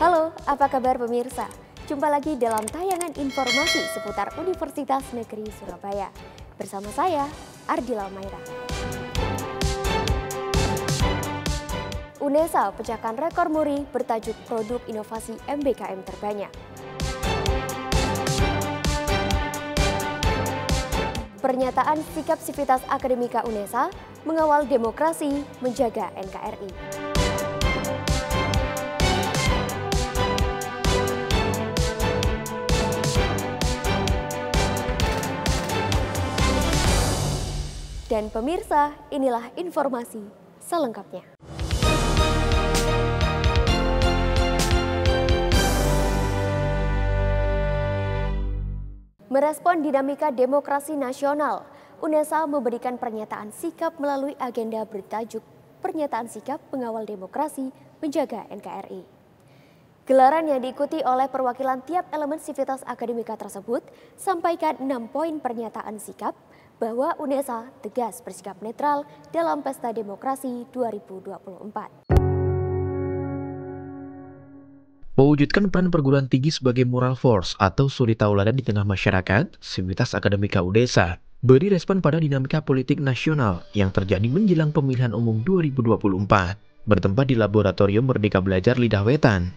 Halo, apa kabar pemirsa? Jumpa lagi dalam tayangan informasi seputar Universitas Negeri Surabaya. Bersama saya, Ardila Maira. UNESA pecahkan rekor muri bertajuk Produk Inovasi MBKM terbanyak. Pernyataan sikap Sivitas Akademika UNESA mengawal demokrasi, menjaga NKRI. Dan pemirsa, inilah informasi selengkapnya. Merespon dinamika demokrasi nasional, UNESA memberikan pernyataan sikap melalui agenda bertajuk Pernyataan Sikap Pengawal Demokrasi, Menjaga NKRI. Gelaran yang diikuti oleh perwakilan tiap elemen Sivitas Akademika tersebut sampaikan 6 poin pernyataan sikap bahwa UNESA tegas bersikap netral dalam Pesta Demokrasi 2024. Mewujudkan peran perguruan tinggi sebagai moral force atau suri tauladan di tengah masyarakat, Sivitas Akademika UNESA beri respon pada dinamika politik nasional yang terjadi menjelang pemilihan umum 2024, bertempat di Laboratorium Merdeka Belajar Lidah Wetan.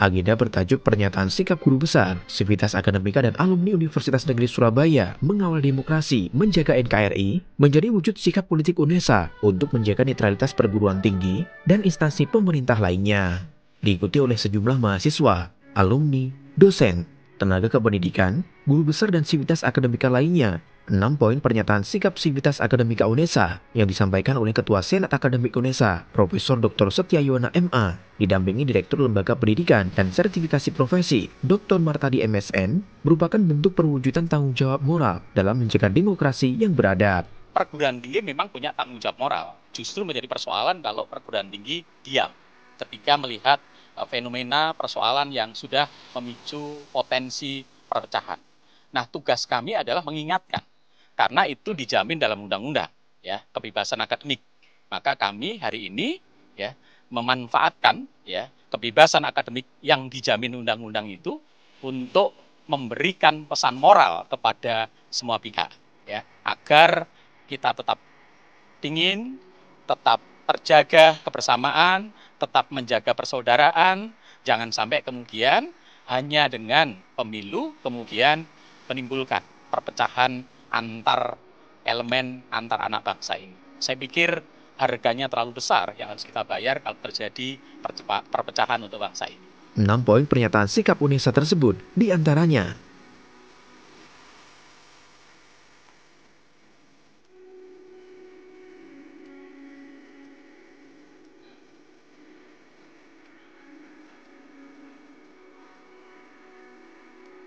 Agenda bertajuk Pernyataan Sikap Guru Besar, Sivitas Akademika dan Alumni Universitas Negeri Surabaya mengawal demokrasi, menjaga NKRI, menjadi wujud sikap politik UNESA untuk menjaga netralitas perguruan tinggi dan instansi pemerintah lainnya. Diikuti oleh sejumlah mahasiswa, alumni, dosen, tenaga kependidikan, guru besar dan Sivitas Akademika lainnya. 6 poin pernyataan sikap Sivitas Akademika UNESA yang disampaikan oleh Ketua Senat Akademik UNESA, Profesor Dr. Setyayona MA, didampingi Direktur Lembaga Pendidikan dan Sertifikasi Profesi, Dr. Martadi MSN, merupakan bentuk perwujudan tanggung jawab moral dalam menjaga demokrasi yang beradab. Perguruan tinggi memang punya tanggung jawab moral. Justru menjadi persoalan kalau perguruan tinggi diam ketika melihat fenomena persoalan yang sudah memicu potensi perpecahan. Nah, tugas kami adalah mengingatkan, karena itu dijamin dalam undang-undang, ya, kebebasan akademik. Maka kami hari ini, ya, memanfaatkan, ya, kebebasan akademik yang dijamin undang-undang itu untuk memberikan pesan moral kepada semua pihak, ya, agar kita tetap dingin, tetap terjaga kebersamaan, tetap menjaga persaudaraan, jangan sampai kemudian hanya dengan pemilu kemudian menimbulkan perpecahan antar elemen, antar anak bangsa ini. Saya pikir harganya terlalu besar yang harus kita bayar kalau terjadi perpecahan untuk bangsa ini. 6 poin pernyataan sikap UNESA tersebut diantaranya: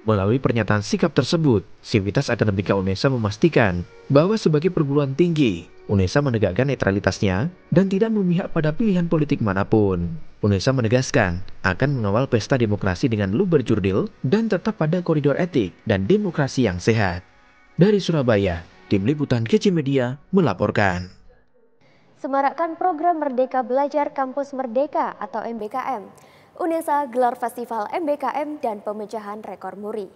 melalui pernyataan sikap tersebut, Sivitas Akademika UNESA memastikan bahwa sebagai perguruan tinggi, UNESA menegakkan netralitasnya dan tidak memihak pada pilihan politik manapun. UNESA menegaskan akan mengawal pesta demokrasi dengan luber jurdil dan tetap pada koridor etik dan demokrasi yang sehat. Dari Surabaya, Tim Liputan Keci Media melaporkan. Semarakkan program Merdeka Belajar Kampus Merdeka atau MBKM. UNESA gelar festival MBKM dan pemecahan rekor muri.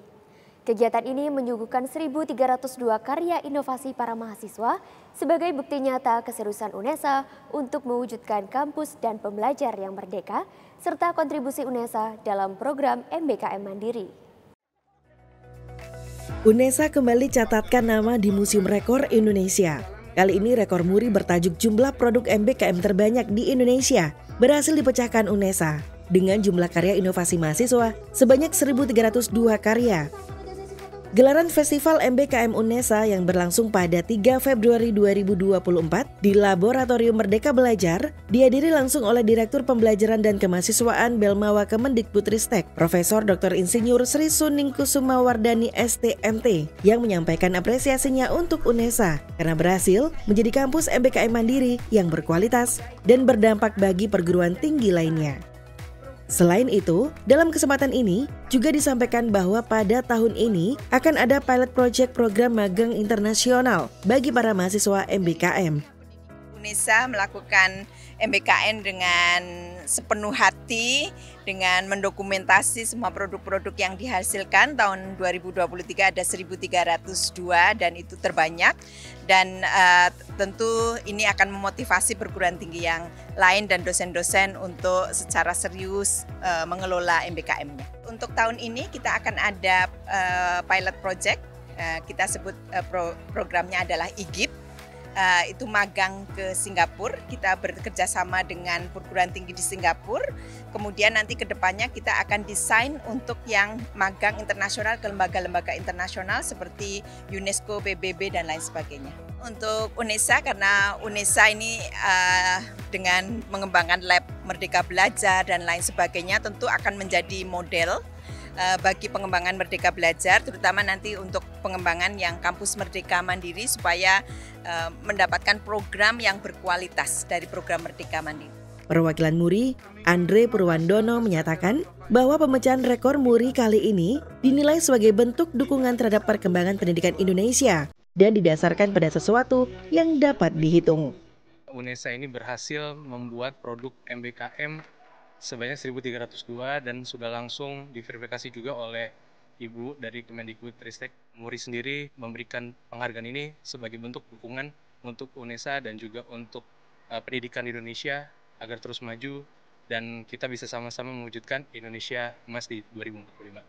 Kegiatan ini menyuguhkan 1.302 karya inovasi para mahasiswa sebagai bukti nyata keseriusan UNESA untuk mewujudkan kampus dan pembelajar yang merdeka, serta kontribusi UNESA dalam program MBKM Mandiri. UNESA kembali catatkan nama di Museum Rekor Indonesia. Kali ini rekor muri bertajuk jumlah produk MBKM terbanyak di Indonesia berhasil dipecahkan UNESA dengan jumlah karya inovasi mahasiswa sebanyak 1.302 karya. Gelaran Festival MBKM UNESA yang berlangsung pada 3 Februari 2024 di Laboratorium Merdeka Belajar dihadiri langsung oleh Direktur Pembelajaran dan Kemahasiswaan Belmawa Kemendikbudristek, Profesor Dr. Insinyur Sri Suning Kusumawardani STMT, yang menyampaikan apresiasinya untuk UNESA karena berhasil menjadi kampus MBKM mandiri yang berkualitas dan berdampak bagi perguruan tinggi lainnya. Selain itu, dalam kesempatan ini juga disampaikan bahwa pada tahun ini akan ada pilot project program magang internasional bagi para mahasiswa MBKM. UNESA melakukan MBKM dengan sepenuh hati, dengan mendokumentasi semua produk-produk yang dihasilkan. Tahun 2023 ada 1.302 dan itu terbanyak, dan tentu ini akan memotivasi perguruan tinggi yang lain dan dosen-dosen untuk secara serius mengelola MBKM-nya. Untuk tahun ini kita akan ada pilot project, kita sebut programnya adalah IGIP. Itu magang ke Singapura, kita bekerja sama dengan perguruan tinggi di Singapura. Kemudian nanti ke depannya kita akan desain untuk yang magang internasional ke lembaga-lembaga internasional seperti UNESCO, PBB, dan lain sebagainya. Untuk UNESA, karena UNESA ini dengan mengembangkan lab Merdeka Belajar dan lain sebagainya tentu akan menjadi model bagi pengembangan Merdeka Belajar, terutama nanti untuk pengembangan yang kampus Merdeka Mandiri supaya mendapatkan program yang berkualitas dari program Merdeka Mandiri. Perwakilan MURI, Andre Purwandono, menyatakan bahwa pemecahan rekor MURI kali ini dinilai sebagai bentuk dukungan terhadap perkembangan pendidikan Indonesia dan didasarkan pada sesuatu yang dapat dihitung. UNESA ini berhasil membuat produk MBKM sebanyak 1.302 dan sudah langsung diverifikasi juga oleh Ibu dari Kemendikbudristek. MURI sendiri memberikan penghargaan ini sebagai bentuk dukungan untuk UNESA dan juga untuk pendidikan Indonesia agar terus maju dan kita bisa sama-sama mewujudkan Indonesia Emas di 2045.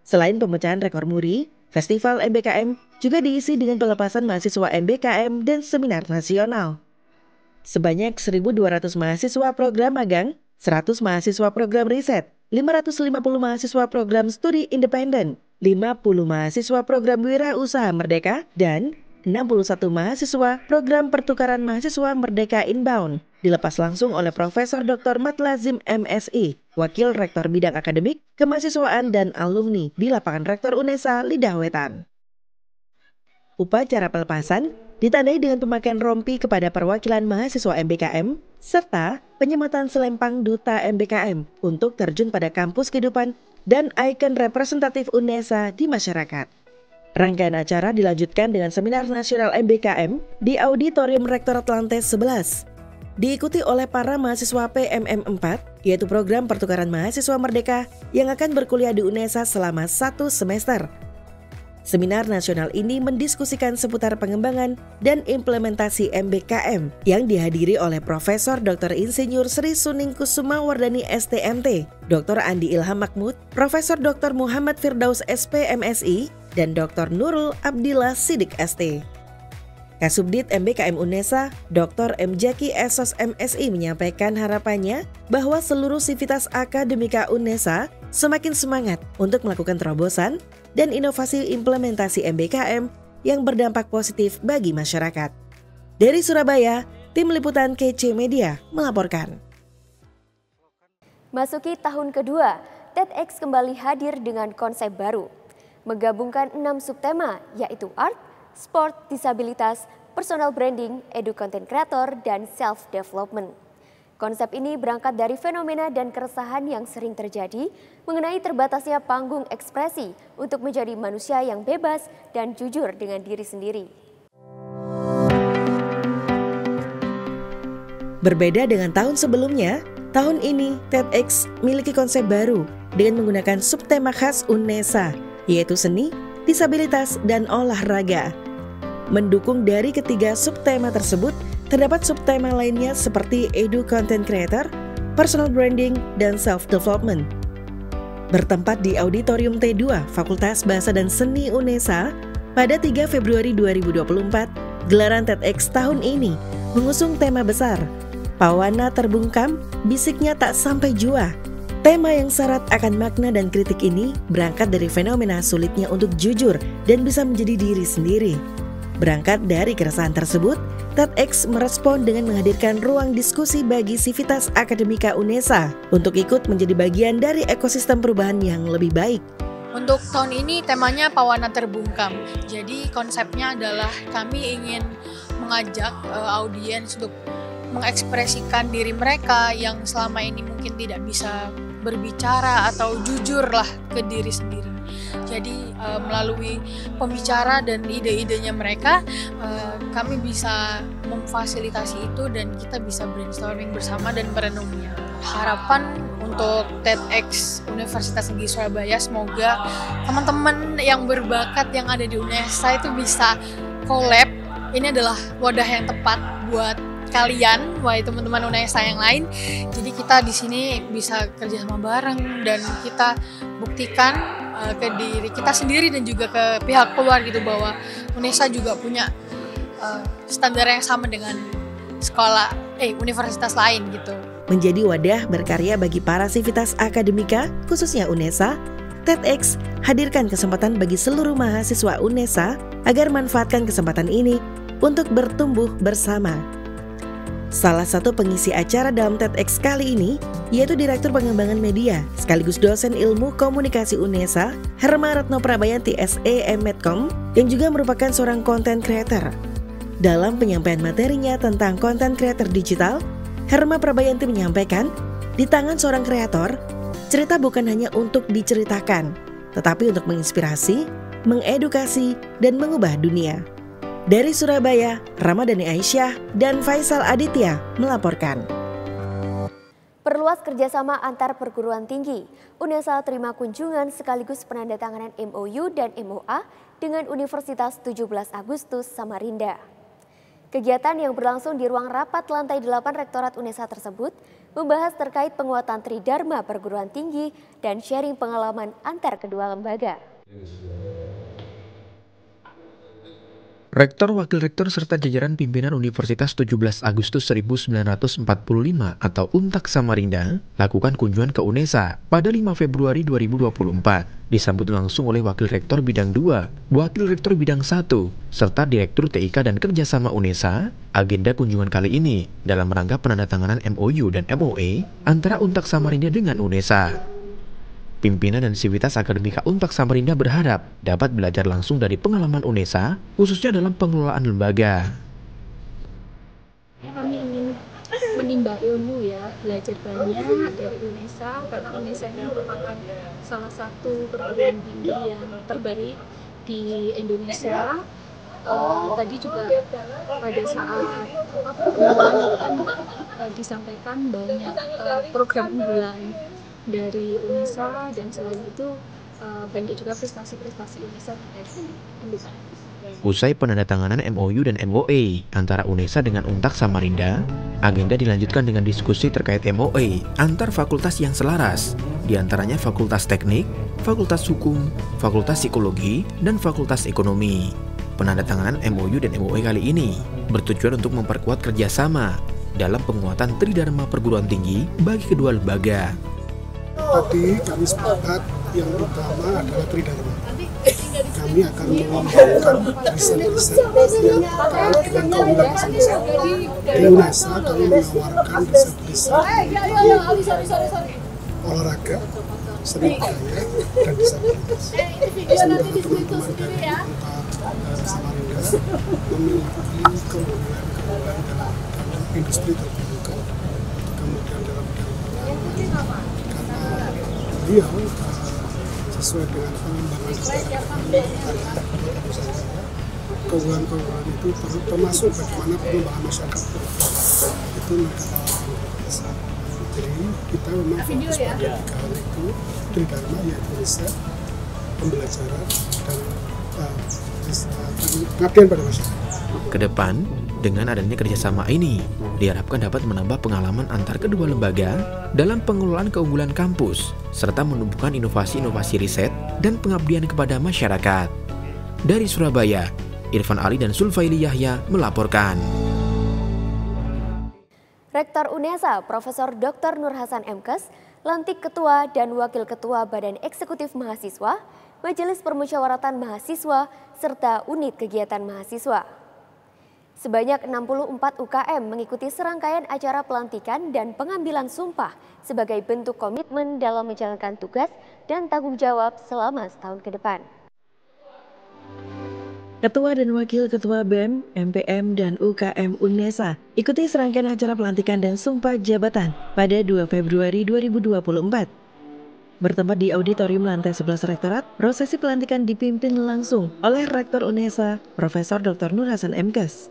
Selain pemecahan rekor MURI, Festival MBKM juga diisi dengan pelepasan mahasiswa MBKM dan seminar nasional. Sebanyak 1.200 mahasiswa program magang, 100 mahasiswa program riset, 550 mahasiswa program studi independen, 50 mahasiswa program wirausaha merdeka, dan 61 mahasiswa program pertukaran mahasiswa merdeka inbound dilepas langsung oleh Profesor Dr. Matlazim MSI, Wakil Rektor Bidang Akademik, Kemahasiswaan dan Alumni di Lapangan Rektor UNESA Lidah Wetan. Upacara pelepasan ditandai dengan pemakaian rompi kepada perwakilan mahasiswa MBKM, serta penyematan selempang Duta MBKM untuk terjun pada kampus kehidupan dan ikon representatif UNESA di masyarakat. Rangkaian acara dilanjutkan dengan seminar nasional MBKM di Auditorium Rektor Atlantis 11. Diikuti oleh para mahasiswa PMM 4, yaitu program pertukaran mahasiswa merdeka yang akan berkuliah di UNESA selama 1 semester. Seminar nasional ini mendiskusikan seputar pengembangan dan implementasi MBKM yang dihadiri oleh Profesor Dr. Insinyur Sri Suning Kusuma Wardani STMT, Dr. Andi Ilham Mahmud, Profesor Dr. Muhammad Firdaus SP MSI, dan Dr. Nurul Abdillah Sidik ST. Kasubdit MBKM UNESA, Dr. M. Jaki Esos MSI menyampaikan harapannya bahwa seluruh sivitas akademika UNESA semakin semangat untuk melakukan terobosan dan inovasi implementasi MBKM yang berdampak positif bagi masyarakat. Dari Surabaya, Tim Liputan KC Media melaporkan. Masuki tahun kedua, TEDx kembali hadir dengan konsep baru. Menggabungkan 6 subtema, yaitu art, sport, disabilitas, personal branding, edu content creator, dan self-development. Konsep ini berangkat dari fenomena dan keresahan yang sering terjadi mengenai terbatasnya panggung ekspresi untuk menjadi manusia yang bebas dan jujur dengan diri sendiri. Berbeda dengan tahun sebelumnya, tahun ini TEDx memiliki konsep baru dengan menggunakan subtema khas UNESA, yaitu seni, disabilitas, dan olahraga. Mendukung dari ketiga subtema tersebut, terdapat subtema lainnya seperti edu content creator, personal branding, dan self-development. Bertempat di Auditorium T2 Fakultas Bahasa dan Seni UNESA pada 3 Februari 2024, gelaran TEDx tahun ini mengusung tema besar, Pawana Terbungkam, Bisiknya Tak Sampai Jua. Tema yang syarat akan makna dan kritik ini berangkat dari fenomena sulitnya untuk jujur dan bisa menjadi diri sendiri. Berangkat dari keresahan tersebut, TEDx merespon dengan menghadirkan ruang diskusi bagi sivitas akademika UNESA untuk ikut menjadi bagian dari ekosistem perubahan yang lebih baik. Untuk tahun ini temanya Pawana Terbungkam. Jadi konsepnya adalah kami ingin mengajak audiens untuk mengekspresikan diri mereka yang selama ini mungkin tidak bisa berbicara atau jujurlah ke diri sendiri. Jadi melalui pembicara dan ide-idenya mereka, kami bisa memfasilitasi itu dan kita bisa brainstorming bersama dan merenungnya. Harapan untuk TEDx Universitas Negeri Surabaya. Semoga teman-teman yang berbakat yang ada di UNESA itu bisa collab. Ini adalah wadah yang tepat buat kalian, wahai teman-teman UNESA yang lain. Jadi kita di sini bisa kerja sama bareng dan kita buktikan ke diri kita sendiri dan juga ke pihak luar gitu bahwa UNESA juga punya standar yang sama dengan universitas lain gitu. Menjadi wadah berkarya bagi para sivitas akademika, khususnya UNESA, TEDx hadirkan kesempatan bagi seluruh mahasiswa UNESA agar manfaatkan kesempatan ini untuk bertumbuh bersama. Salah satu pengisi acara dalam TEDx kali ini yaitu Direktur Pengembangan Media sekaligus dosen Ilmu Komunikasi UNESA, Herma Retno Prabayanti SE M.Medcom, yang juga merupakan seorang content creator. Dalam penyampaian materinya tentang content creator digital, Herma Prabayanti menyampaikan, di tangan seorang kreator, cerita bukan hanya untuk diceritakan, tetapi untuk menginspirasi, mengedukasi, dan mengubah dunia. Dari Surabaya, Ramadhani Aisyah dan Faisal Aditya melaporkan. Perluas kerjasama antar perguruan tinggi, UNESA terima kunjungan sekaligus penandatanganan MOU dan MOA dengan Universitas 17 Agustus Samarinda. Kegiatan yang berlangsung di ruang rapat lantai 8 Rektorat UNESA tersebut membahas terkait penguatan Tridharma perguruan tinggi dan sharing pengalaman antar kedua lembaga. Rektor, Wakil Rektor, serta jajaran pimpinan Universitas 17 Agustus 1945 atau UNTAK Samarinda lakukan kunjungan ke UNESA pada 5 Februari 2024. Disambut langsung oleh Wakil Rektor Bidang 2, Wakil Rektor Bidang 1, serta Direktur TIK dan Kerjasama UNESA. Agenda kunjungan kali ini dalam rangka penandatanganan MOU dan MOA antara UNTAK Samarinda dengan UNESA. Pimpinan dan sivitas akademika UNTAK Samarinda berharap dapat belajar langsung dari pengalaman UNESA, khususnya dalam pengelolaan lembaga. Kami ingin menimba ilmu ya, belajar banyak dari UNESA, karena UNESA ini merupakan salah satu perguruan tinggi yang terbaik di Indonesia. Tadi juga pada saat pertemuan disampaikan banyak program unggulan dari UNESA, dan selain itu banyak juga prestasi-prestasi UNESA terkait MBKM. Usai penandatanganan MOU dan MOA antara UNESA dengan UNTAK Samarinda, agenda dilanjutkan dengan diskusi terkait MOA antar fakultas yang selaras, diantaranya Fakultas Teknik, Fakultas Hukum, Fakultas Psikologi, dan Fakultas Ekonomi. Penandatanganan MOU dan MOA kali ini bertujuan untuk memperkuat kerjasama dalam penguatan Tridharma perguruan tinggi bagi kedua lembaga. Tadi kami sepakat yang pertama adalah Tridharma. Kami akan mengembangkan riset-riset yang terkait dengan keunggulan masing-masing. Di UNESA kami menawarkan riset-riset olahraga, seni budaya, dan disabilitas. Sementara teman-teman dari UNTAK Samarinda memiliki keunggulan dalam industri terbuka, kemudian dalam bidang beliau sesuai dengan pengembangan keunggulan itu termasuk bagaimana pengembangan masyarakat itu mereka bisa. Jadi kita memang fokus pada 3 hal itu, Tridharma yaitu riset, pembelajaran, dan pengabdian pada masyarakat. Kedepan, dengan adanya kerjasama ini, diharapkan dapat menambah pengalaman antar kedua lembaga dalam pengelolaan keunggulan kampus, serta menumbuhkan inovasi-inovasi riset dan pengabdian kepada masyarakat. Dari Surabaya, Irfan Ali dan Sulfaili Yahya melaporkan. Rektor UNESA, Profesor Dr. Nur Hasan MKes, lantik Ketua dan Wakil Ketua Badan Eksekutif Mahasiswa, Majelis Permusyawaratan Mahasiswa, serta Unit Kegiatan Mahasiswa. Sebanyak 64 UKM mengikuti serangkaian acara pelantikan dan pengambilan sumpah sebagai bentuk komitmen dalam menjalankan tugas dan tanggung jawab selama setahun ke depan. Ketua dan Wakil Ketua BEM, MPM, dan UKM UNESA ikuti serangkaian acara pelantikan dan sumpah jabatan pada 2 Februari 2024. Bertempat di auditorium lantai 11 Rektorat, prosesi pelantikan dipimpin langsung oleh Rektor UNESA, Profesor Dr. Nur Hasan MKes.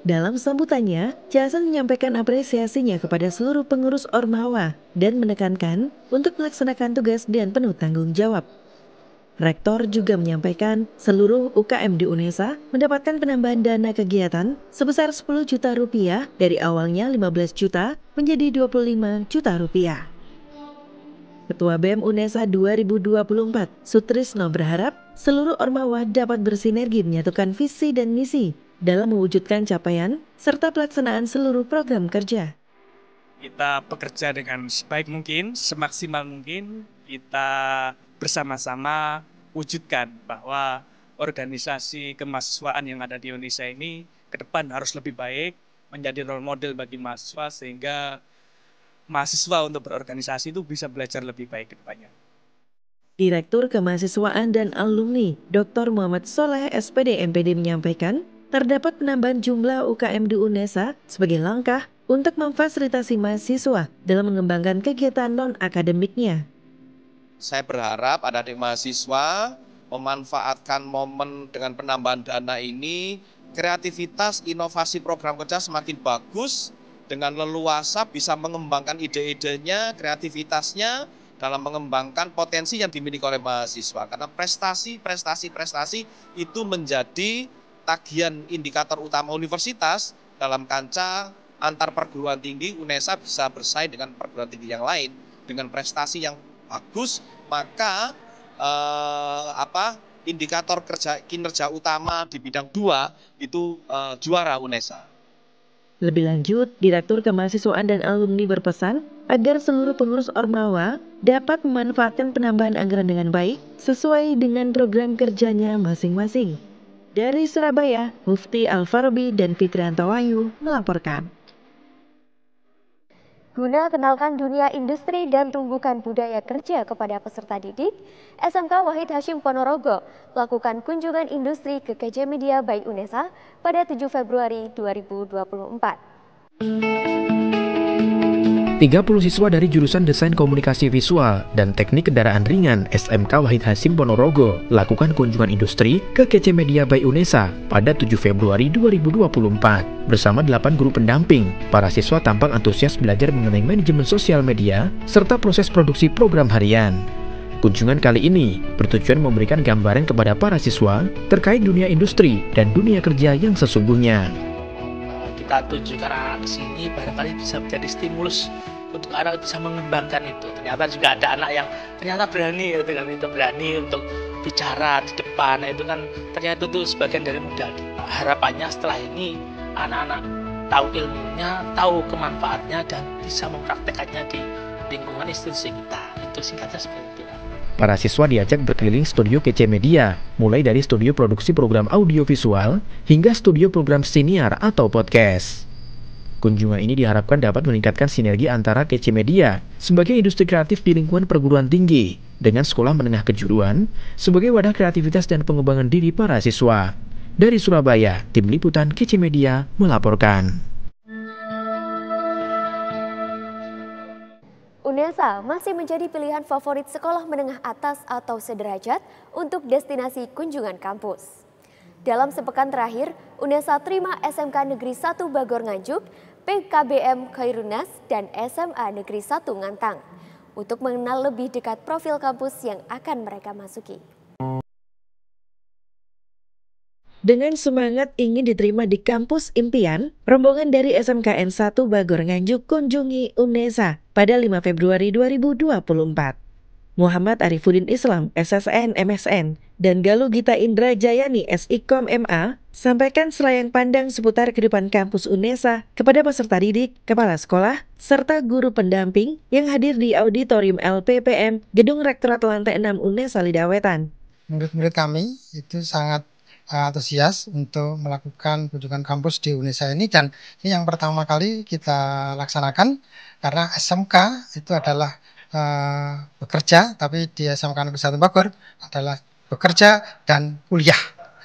Dalam sambutannya, Jason menyampaikan apresiasinya kepada seluruh pengurus Ormawa dan menekankan untuk melaksanakan tugas dan penuh tanggung jawab. Rektor juga menyampaikan seluruh UKM di UNESA mendapatkan penambahan dana kegiatan sebesar 10 juta rupiah dari awalnya 15 juta menjadi 25 juta rupiah. Ketua BEM UNESA 2024, Sutrisno berharap seluruh Ormawa dapat bersinergi menyatukan visi dan misi dalam mewujudkan capaian serta pelaksanaan seluruh program kerja. Kita bekerja dengan sebaik mungkin, semaksimal mungkin, kita bersama-sama wujudkan bahwa organisasi kemahasiswaan yang ada di Indonesia ini ke depan harus lebih baik, menjadi role model bagi mahasiswa sehingga mahasiswa untuk berorganisasi itu bisa belajar lebih baik ke depannya. Direktur Kemahasiswaan dan Alumni Dr. Muhammad Soleh SPD MPD menyampaikan terdapat penambahan jumlah UKM di UNESA sebagai langkah untuk memfasilitasi mahasiswa dalam mengembangkan kegiatan non-akademiknya. Saya berharap adik-adik mahasiswa memanfaatkan momen dengan penambahan dana ini, kreativitas, inovasi program kerja semakin bagus, dengan leluasa bisa mengembangkan ide-idenya, kreativitasnya dalam mengembangkan potensi yang dimiliki oleh mahasiswa. Karena prestasi itu menjadi tagihan indikator utama universitas dalam kancah antar perguruan tinggi. UNESA bisa bersaing dengan perguruan tinggi yang lain dengan prestasi yang bagus, maka indikator kinerja utama di bidang 2 itu juara UNESA. Lebih lanjut, Direktur Kemahasiswaan dan Alumni berpesan agar seluruh pengurus Ormawa dapat memanfaatkan penambahan anggaran dengan baik sesuai dengan program kerjanya masing-masing. Dari Surabaya, Mufti Al-Farabi dan Fitrianto Wahyu melaporkan. Guna kenalkan dunia industri dan tumbuhkan budaya kerja kepada peserta didik, SMK Wahid Hasyim Ponorogo melakukan kunjungan industri ke KC Media by UNESA pada 7 Februari 2024. 30 siswa dari jurusan Desain Komunikasi Visual dan Teknik Kendaraan Ringan SMK Wahid Hasyim Ponorogo lakukan kunjungan industri ke KC Media by UNESA pada 7 Februari 2024. Bersama 8 guru pendamping, para siswa tampak antusias belajar mengenai manajemen sosial media serta proses produksi program harian. Kunjungan kali ini bertujuan memberikan gambaran kepada para siswa terkait dunia industri dan dunia kerja yang sesungguhnya. Kita tunjukkan anak ke sini barangkali bisa menjadi stimulus untuk anak bisa mengembangkan itu. Ternyata juga ada anak yang ternyata berani untuk bicara di depan. Itu kan ternyata itu sebagian dari modal. Harapannya setelah ini anak-anak tahu ilmunya, tahu kemanfaatnya dan bisa mempraktekannya di lingkungan institusi kita. Itu singkatnya seperti itu. Para siswa diajak berkeliling studio KC Media, mulai dari studio produksi program audiovisual hingga studio program siniar atau podcast. Kunjungan ini diharapkan dapat meningkatkan sinergi antara KC Media sebagai industri kreatif di lingkungan perguruan tinggi dengan sekolah menengah kejuruan sebagai wadah kreativitas dan pengembangan diri para siswa. Dari Surabaya, Tim Liputan KC Media melaporkan. UNESA masih menjadi pilihan favorit sekolah menengah atas atau sederajat untuk destinasi kunjungan kampus. Dalam sepekan terakhir, UNESA terima SMK Negeri 1 Bagor Nganjuk, PKBM Khairunas, dan SMA Negeri 1 Ngantang untuk mengenal lebih dekat profil kampus yang akan mereka masuki. Dengan semangat ingin diterima di kampus impian, rombongan dari SMKN 1 Bagor Nganjuk kunjungi UNESA pada 5 Februari 2024. Muhammad Arifuddin Islam, SSN, MSN, dan Galuh Gita Indra Jayani, SIKOM MA, sampaikan selayang pandang seputar kehidupan kampus UNESA kepada peserta didik, kepala sekolah, serta guru pendamping yang hadir di Auditorium LPPM, Gedung Rektorat Lantai 6 UNESA Lidawetan. Murid-murid kami itu sangat antusias untuk melakukan kunjungan kampus di UNESA ini, dan ini yang pertama kali kita laksanakan karena SMK itu adalah bekerja, tapi di SMK Negeri 1 Bogor adalah bekerja dan kuliah,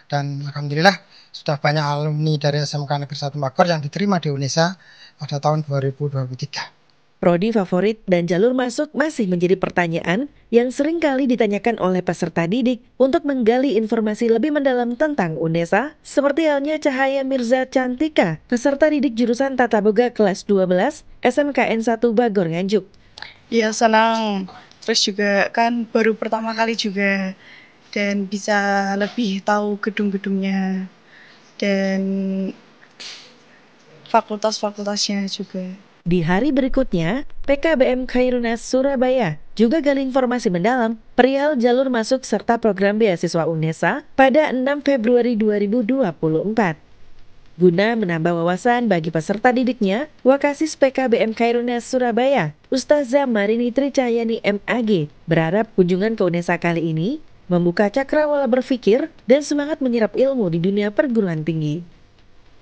dan alhamdulillah sudah banyak alumni dari SMK Negeri 1 Bogor yang diterima di UNESA pada tahun 2023. Prodi favorit dan jalur masuk masih menjadi pertanyaan yang sering kali ditanyakan oleh peserta didik untuk menggali informasi lebih mendalam tentang UNESA, seperti halnya Cahaya Mirza Cantika, peserta didik jurusan Tata Boga kelas 12 SMKN 1 Bagor Nganjuk. Ya senang, terus juga kan baru pertama kali juga dan bisa lebih tahu gedung-gedungnya dan fakultas-fakultasnya juga. Di hari berikutnya, PKBM Khairunas Surabaya juga gali informasi mendalam perihal jalur masuk serta program beasiswa UNESA pada 6 Februari 2024. Guna menambah wawasan bagi peserta didiknya, Wakasis PKBM Khairunas Surabaya, Ustazah Marini Tricayani MAG, berharap kunjungan ke UNESA kali ini membuka cakrawala berpikir dan semangat menyerap ilmu di dunia perguruan tinggi.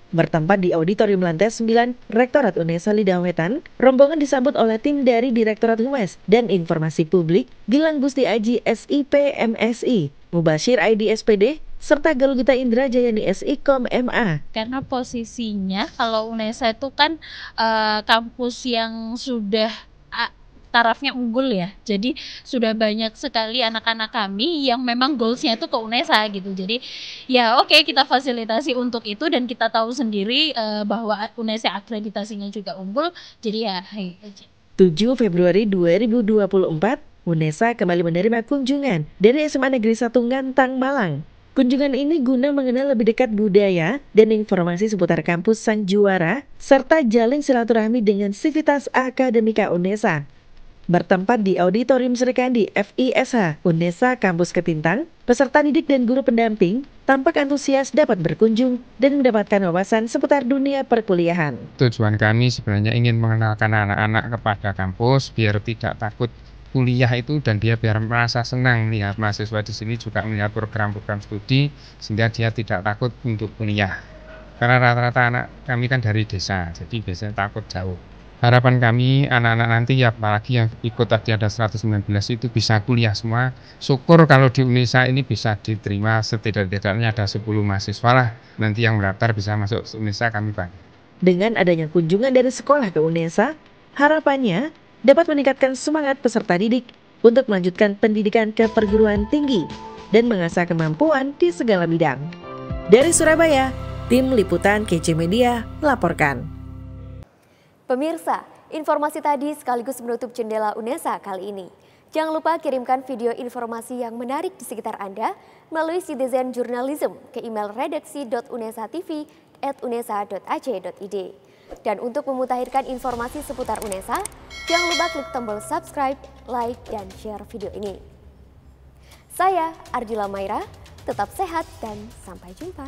Bertempat di Auditorium Lantai 9 Rektorat UNESA Lidawetan, rombongan disambut oleh tim dari Direktorat Humas dan Informasi Publik, Gilang Gusti Aji SIP MSI, Mubashir ID SPD, serta Galugita Indra Jayani SIKOM MA. Karena posisinya kalau UNESA itu kan kampus yang sudah tarafnya unggul ya, jadi sudah banyak sekali anak-anak kami yang memang goalsnya itu ke UNESA gitu. Jadi ya oke, kita fasilitasi untuk itu dan kita tahu sendiri bahwa UNESA akreditasinya juga unggul. Jadi ya 7 Februari 2024 UNESA kembali menerima kunjungan dari SMA Negeri 1 Ngantang Malang. Kunjungan ini guna mengenal lebih dekat budaya dan informasi seputar kampus sang juara serta jalin silaturahmi dengan sivitas akademika UNESA. Bertempat di Auditorium Serikandi FISH UNESA Kampus Ketintang, peserta didik dan guru pendamping tampak antusias dapat berkunjung dan mendapatkan wawasan seputar dunia perkuliahan. Tujuan kami sebenarnya ingin mengenalkan anak-anak kepada kampus biar tidak takut kuliah itu dan dia biar merasa senang lihat mahasiswa di sini juga melihat program-program studi sehingga dia tidak takut untuk kuliah. Karena rata-rata anak kami kan dari desa, jadi biasanya takut jauh. Harapan kami anak-anak nanti ya apalagi yang ikut tadi ada 119 itu bisa kuliah semua. Syukur kalau di UNESA ini bisa diterima setidak-tidaknya ada 10 mahasiswa lah. Nanti yang mendaftar bisa masuk UNESA kami bangga. Dengan adanya kunjungan dari sekolah ke UNESA, harapannya dapat meningkatkan semangat peserta didik untuk melanjutkan pendidikan ke perguruan tinggi dan mengasah kemampuan di segala bidang. Dari Surabaya, tim liputan KC Media melaporkan. Pemirsa, informasi tadi sekaligus menutup jendela UNESA kali ini. Jangan lupa kirimkan video informasi yang menarik di sekitar Anda melalui Citizen Journalism ke email redaksi.unesatv@unesa.ac.id. Dan untuk memutakhirkan informasi seputar UNESA, jangan lupa klik tombol subscribe, like, dan share video ini. Saya Ardila Maira, tetap sehat dan sampai jumpa.